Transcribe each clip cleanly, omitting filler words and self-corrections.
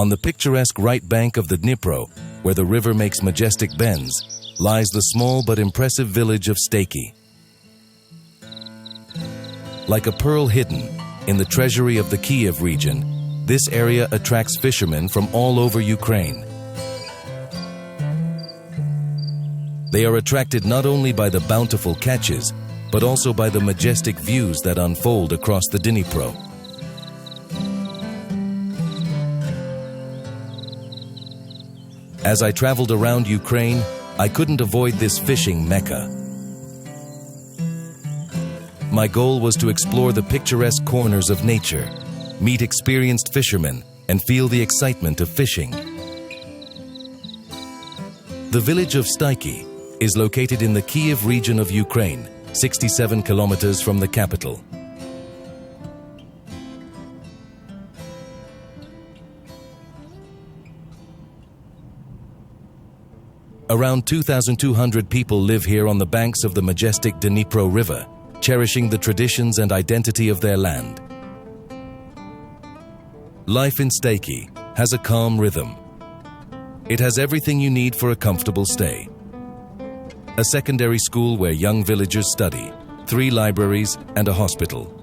On the picturesque right bank of the Dnipro, where the river makes majestic bends, lies the small but impressive village of Staiky. Like a pearl hidden in the treasury of the Kyiv region, this area attracts fishermen from all over Ukraine. They are attracted not only by the bountiful catches, but also by the majestic views that unfold across the Dnipro. As I traveled around Ukraine, I couldn't avoid this fishing Mecca. My goal was to explore the picturesque corners of nature, meet experienced fishermen, and feel the excitement of fishing. The village of Staiky is located in the Kyiv region of Ukraine, 67 kilometers from the capital. Around 2,200 people live here on the banks of the majestic Dnipro River, cherishing the traditions and identity of their land. Life in Staiky has a calm rhythm. It has everything you need for a comfortable stay. A secondary school where young villagers study, 3 libraries, and a hospital.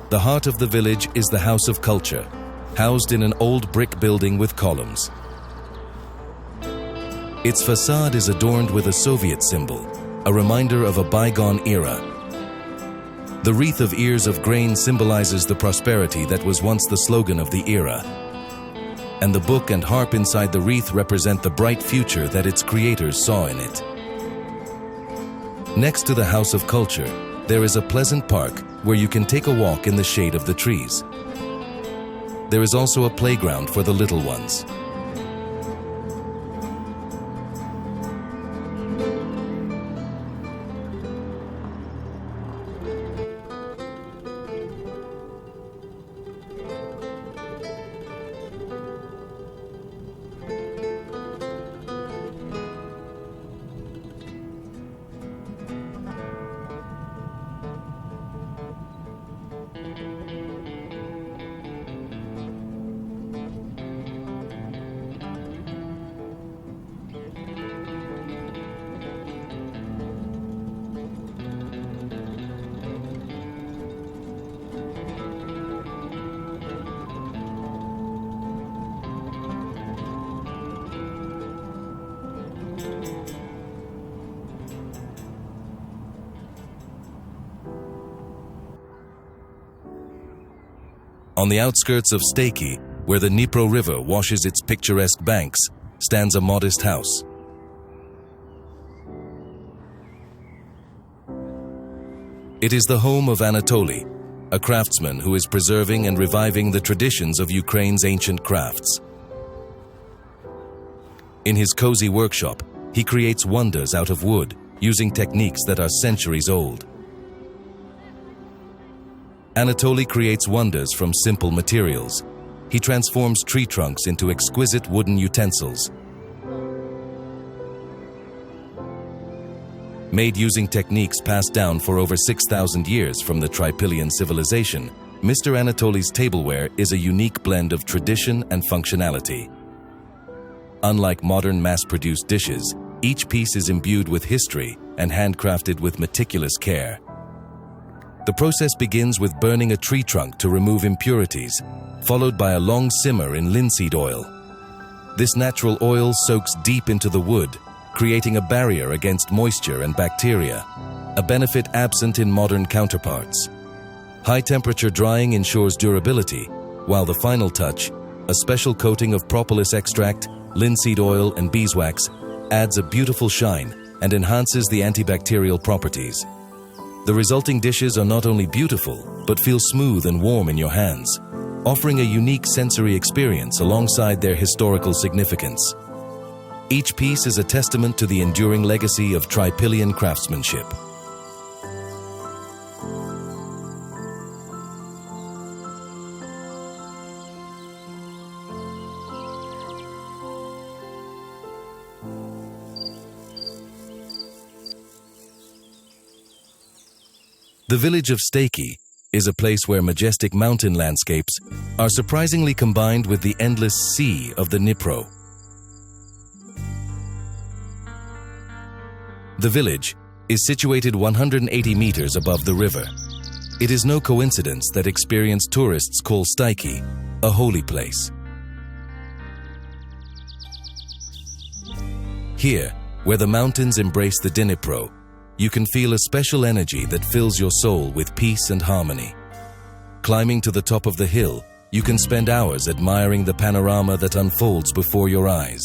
The heart of the village is the House of Culture, housed in an old brick building with columns. Its facade is adorned with a Soviet symbol, a reminder of a bygone era. The wreath of ears of grain symbolizes the prosperity that was once the slogan of the era. And the book and harp inside the wreath represent the bright future that its creators saw in it. Next to the House of Culture, there is a pleasant park where you can take a walk in the shade of the trees. There is also a playground for the little ones. On the outskirts of Staiky, where the Dnipro River washes its picturesque banks, stands a modest house. It is the home of Anatoli, a craftsman who is preserving and reviving the traditions of Ukraine's ancient crafts. In his cozy workshop, he creates wonders out of wood, using techniques that are centuries old. Anatoli creates wonders from simple materials. He transforms tree trunks into exquisite wooden utensils. Made using techniques passed down for over 6,000 years from the Trypillian civilization, Mr. Anatoli's tableware is a unique blend of tradition and functionality. Unlike modern mass-produced dishes, each piece is imbued with history and handcrafted with meticulous care. The process begins with burning a tree trunk to remove impurities, followed by a long simmer in linseed oil. This natural oil soaks deep into the wood, creating a barrier against moisture and bacteria, a benefit absent in modern counterparts. High-temperature drying ensures durability, while the final touch, a special coating of propolis extract, linseed oil, and beeswax, adds a beautiful shine and enhances the antibacterial properties. The resulting dishes are not only beautiful, but feel smooth and warm in your hands, offering a unique sensory experience alongside their historical significance. Each piece is a testament to the enduring legacy of Trypillian craftsmanship. The village of Staiky is a place where majestic mountain landscapes are surprisingly combined with the endless sea of the Dnipro. The village is situated 180 meters above the river. It is no coincidence that experienced tourists call Staiky a holy place. Here, where the mountains embrace the Dnipro, you can feel a special energy that fills your soul with peace and harmony. Climbing to the top of the hill, you can spend hours admiring the panorama that unfolds before your eyes.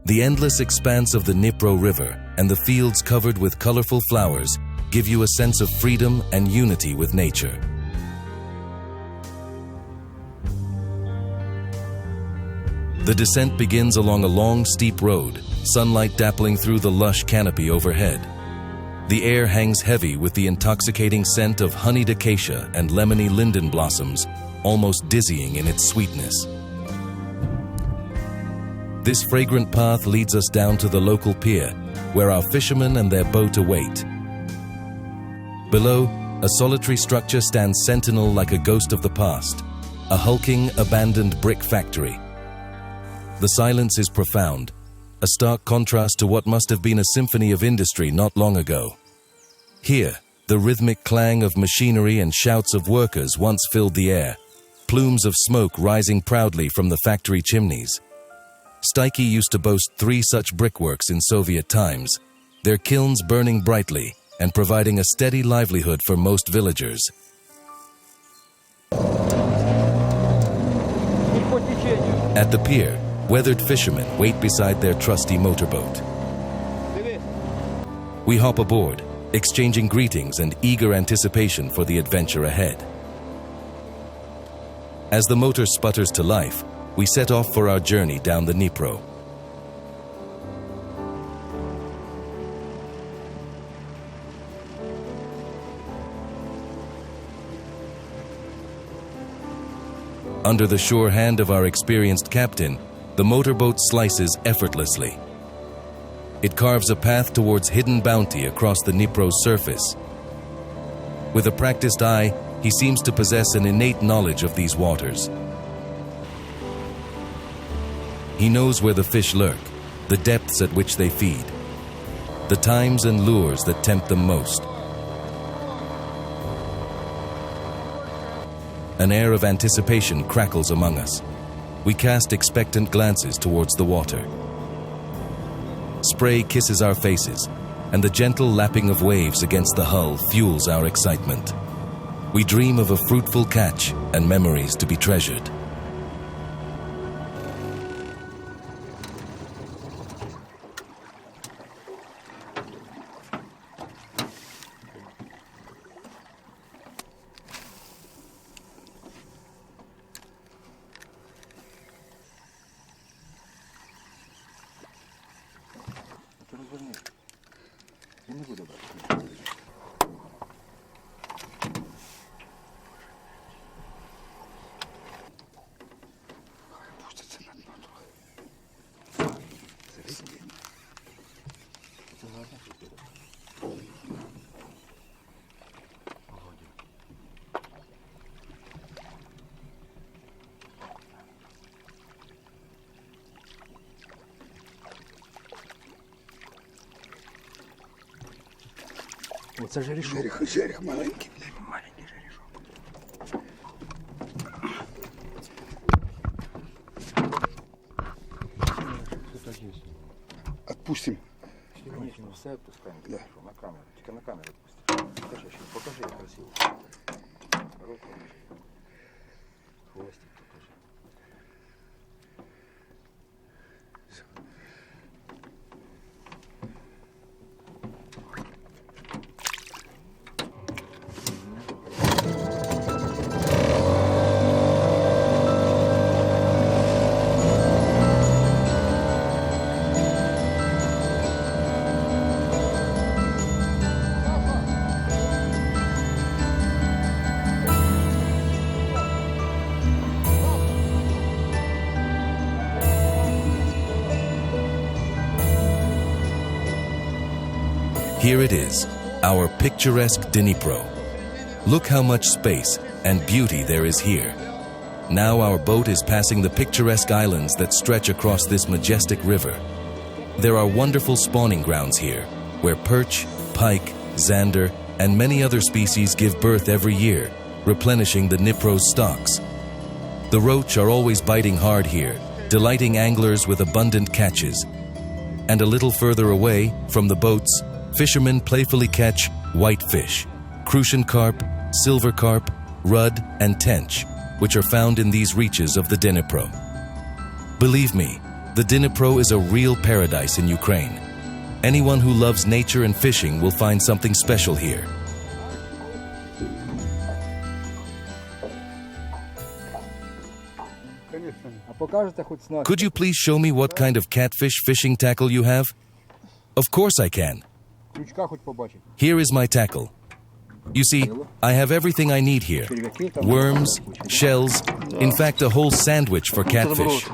The endless expanse of the Dnipro River and the fields covered with colorful flowers give you a sense of freedom and unity with nature. The descent begins along a long, steep road, sunlight dappling through the lush canopy overhead. The air hangs heavy with the intoxicating scent of honeyed acacia and lemony linden blossoms, almost dizzying in its sweetness. This fragrant path leads us down to the local pier, where our fishermen and their boat await. Below, a solitary structure stands sentinel like a ghost of the past, a hulking, abandoned brick factory. The silence is profound, a stark contrast to what must have been a symphony of industry not long ago. Here, the rhythmic clang of machinery and shouts of workers once filled the air, plumes of smoke rising proudly from the factory chimneys. Staiky used to boast 3 such brickworks in Soviet times, their kilns burning brightly and providing a steady livelihood for most villagers. At the pier, weathered fishermen wait beside their trusty motorboat. We hop aboard, exchanging greetings and eager anticipation for the adventure ahead. As the motor sputters to life, we set off for our journey down the Dnipro. Under the sure hand of our experienced captain, the motorboat slices effortlessly. It carves a path towards hidden bounty across the Dnipro's surface. With a practiced eye, he seems to possess an innate knowledge of these waters. He knows where the fish lurk, the depths at which they feed, the times and lures that tempt them most. An air of anticipation crackles among us. We cast expectant glances towards the water. Spray kisses our faces, and the gentle lapping of waves against the hull fuels our excitement. We dream of a fruitful catch and memories to be treasured. Оце жерішок. Жерех маленький. Маленький жерішок. Отпустим. Конечно, все отпускаємо. Да. На камеру. Тільки на камеру відпусти. Покажи, як красиво. Руку. Хвостик покажи. Here it is, our picturesque Dnipro, Look how much space and beauty there is here. Now our boat is passing the picturesque islands that stretch across this majestic river. There are wonderful spawning grounds here, where perch, pike, zander, and many other species give birth every year, replenishing the Dnipro's stocks. The roach are always biting hard here, delighting anglers with abundant catches. And a little further away, from the boats, fishermen playfully catch whitefish, crucian carp, silver carp, rudd, and tench, which are found in these reaches of the Dnipro. Believe me, the Dnipro is a real paradise in Ukraine. Anyone who loves nature and fishing will find something special here. Could you please show me what kind of catfish fishing tackle you have? Of course I can. Here is my tackle. You see, I have everything I need here. Worms, shells, in fact a whole sandwich for catfish.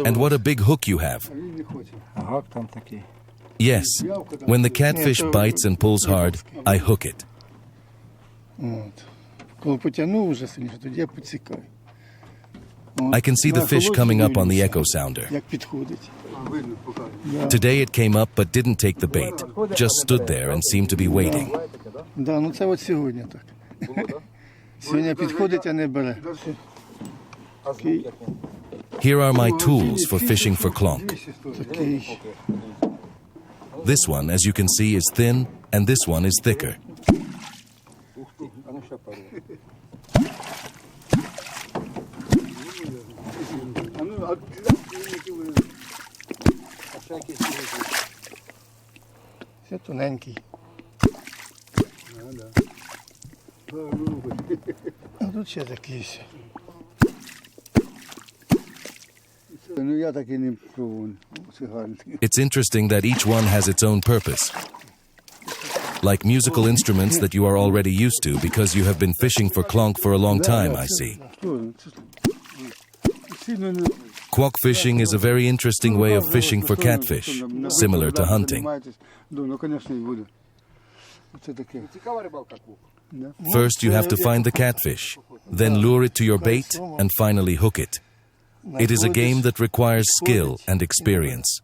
And what a big hook you have. Yes, when the catfish bites and pulls hard, I hook it. I can see the fish coming up on the echo sounder. Today it came up but didn't take the bait, just stood there and seemed to be waiting. Here are my tools for fishing for klonk. This one, as you can see, is thin, and this one is thicker. It's interesting that each one has its own purpose. Like musical instruments that you are already used to because you have been fishing for klonk for a long time, I see. Quack fishing is a very interesting way of fishing for catfish, similar to hunting. First you have to find the catfish, then lure it to your bait, and finally hook it. It is a game that requires skill and experience.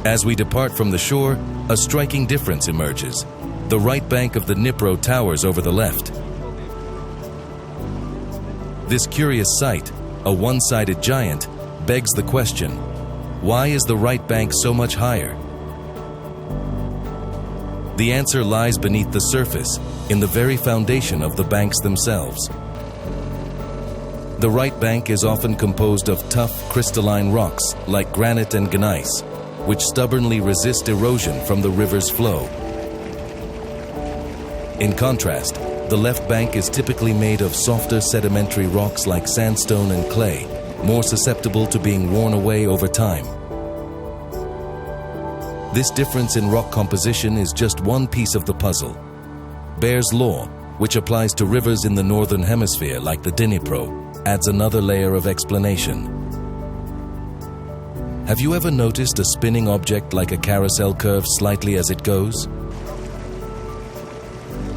As we depart from the shore, a striking difference emerges. The right bank of the Dnipro towers over the left. This curious sight, a one-sided giant, begs the question, why is the right bank so much higher? The answer lies beneath the surface, in the very foundation of the banks themselves. The right bank is often composed of tough, crystalline rocks like granite and gneiss, which stubbornly resist erosion from the river's flow. In contrast, the left bank is typically made of softer sedimentary rocks like sandstone and clay, more susceptible to being worn away over time. This difference in rock composition is just one piece of the puzzle. Bayer's law, which applies to rivers in the northern hemisphere like the Dnipro, adds another layer of explanation. Have you ever noticed a spinning object like a carousel curve slightly as it goes?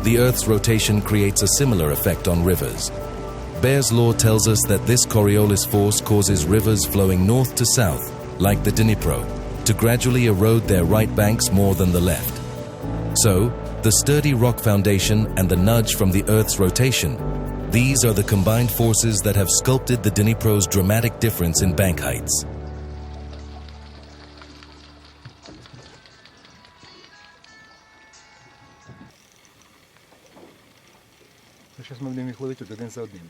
The Earth's rotation creates a similar effect on rivers. Bayer's law tells us that this Coriolis force causes rivers flowing north to south, like the Dnipro, to gradually erode their right banks more than the left. So, the sturdy rock foundation and the nudge from the Earth's rotation, these are the combined forces that have sculpted the Dnipro's dramatic difference in bank heights. Зараз ми будемо їх ловити один за одним.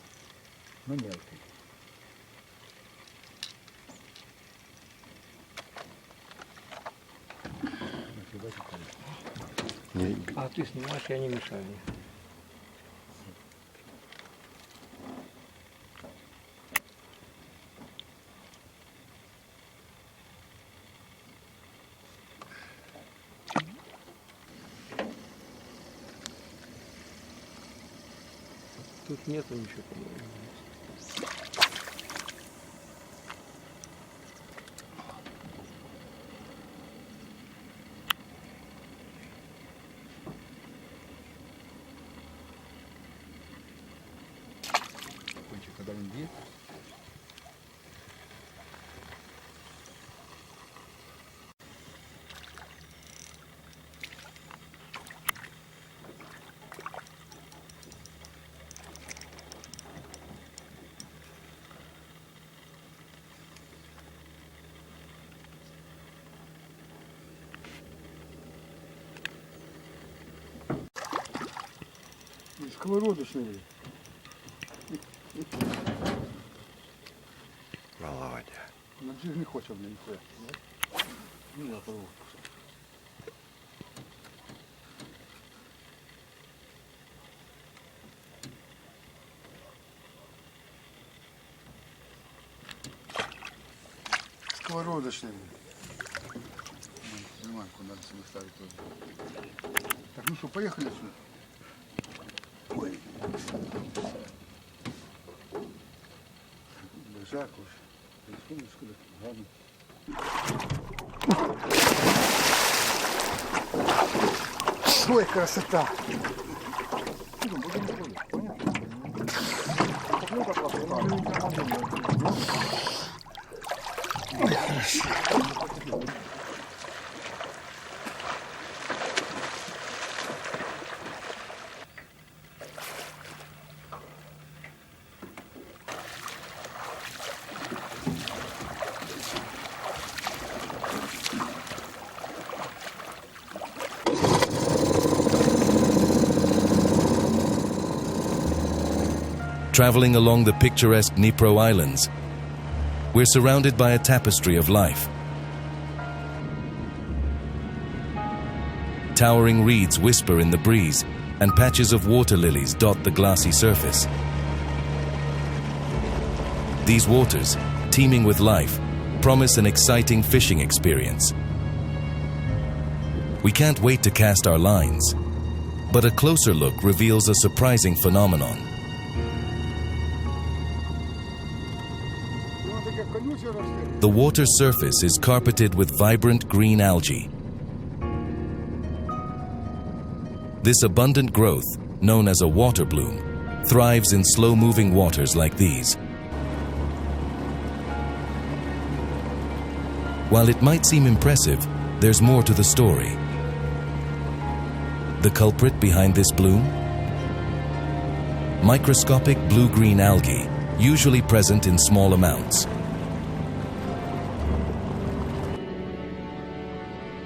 Ну, мелкий. А ты снимаешь, я не мешаю. Тут нету ничего, по-моему. Когда він б'є. Сковородочний. Володя. На джиг не хоче, блін, ніхуя. Ну, я порву. Сковородочный. Приманку надо себе ставить тоже. Так, ну что, поехали отсюда. Ой. Жарко уж. Секундочку, ладно. Ой, красота! Ой, хорошо. Traveling along the picturesque Dnipro Islands, we're surrounded by a tapestry of life. Towering reeds whisper in the breeze, and patches of water lilies dot the glassy surface. These waters, teeming with life, promise an exciting fishing experience. We can't wait to cast our lines, but a closer look reveals a surprising phenomenon. The water surface is carpeted with vibrant green algae. This abundant growth, known as a water bloom, thrives in slow-moving waters like these. While it might seem impressive, there's more to the story. The culprit behind this bloom? Microscopic blue-green algae, usually present in small amounts.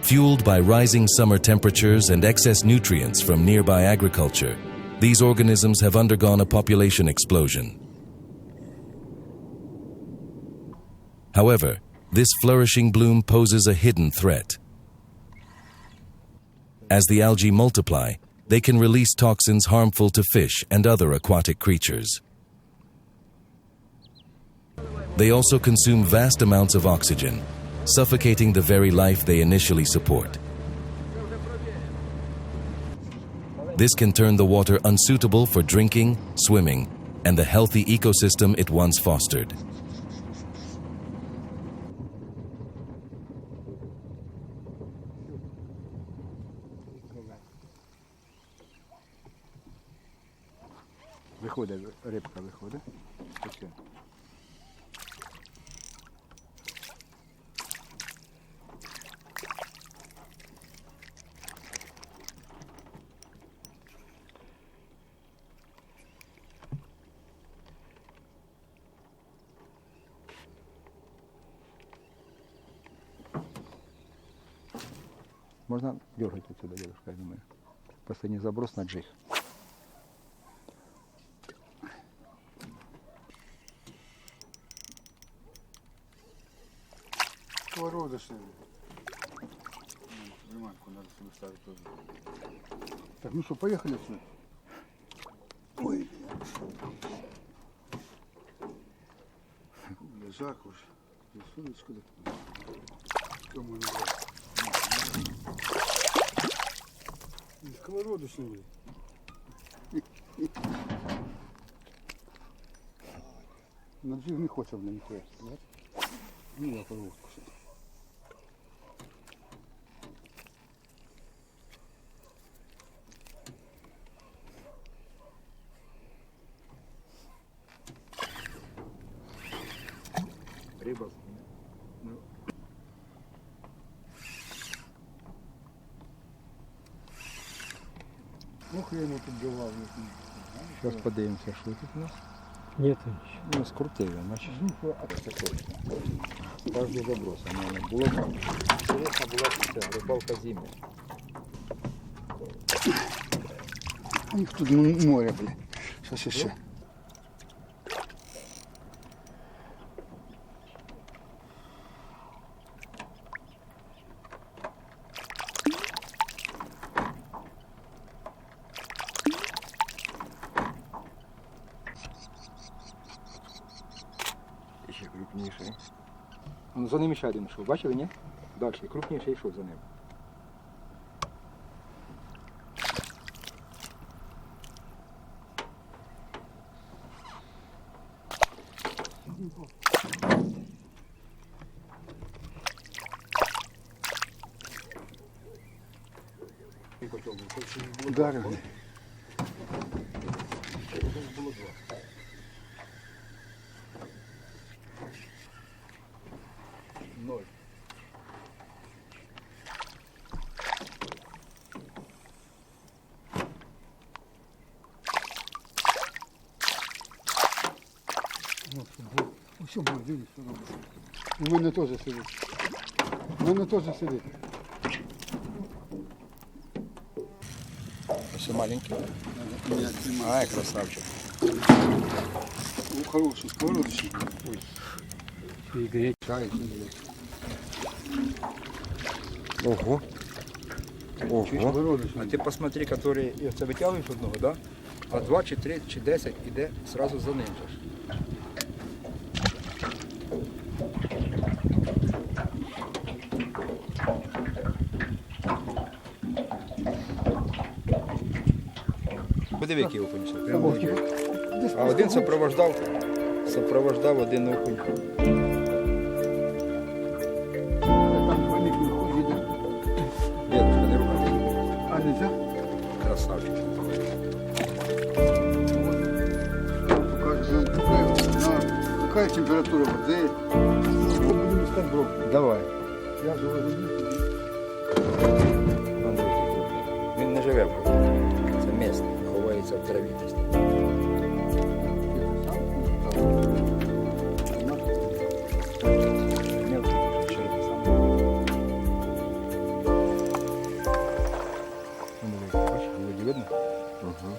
Fueled by rising summer temperatures and excess nutrients from nearby agriculture, these organisms have undergone a population explosion. However, this flourishing bloom poses a hidden threat. As the algae multiply, they can release toxins harmful to fish and other aquatic creatures. They also consume vast amounts of oxygen, suffocating the very life they initially support. This can turn the water unsuitable for drinking, swimming, and the healthy ecosystem it once fostered. Виходить, рибка виходить. Ось. Можно дергать отсюда, дедушка, я думаю. Последний заброс на джиг. Сковородочный. Приманку надо себе ставить тоже. Так, ну что, поехали отсюда? Ой, лежак уж. Рисуночку так. Кому не брать? Сковородочный. На джиг не хоче, блин, ніхуя. Ну, я порву. Риба. Ох, я йому тут давав. Зараз подивимося, що тут у нас. Нет ничего. Ну, скрутив, значить. Це точно. Кожний заброс, у мене було так. Інтересна була ця рибалка зимня. У них тут море, блін. Щось ще. Ще крупніший. Он за ними ще один йшов, бачили, ні? Далі, крупніший йшов за ним. Ударив. Ноль. Все буде, дивись, що робиш. У мене теж сидить. У мене теж сидить. Все маленький. Ай, красавчик. Ну, хороший, сковородочный. И греть. Ого. Ого. А ти посмотри, который це витягуєш одного, да? А 2 чи 3 чи 10 іде сразу за ним. Подиви, який окунь. А один сопровождав один окунь. Дедушка, не ругай. А нельзя? Красавчик. Какая температура воды? Давай. Я же він не живе в воді. Це місце, ховається в траві. Видно? Угу.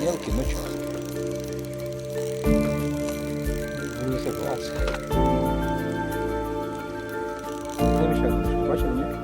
Мелкий, но чё? Не согласен. Бачили, ні?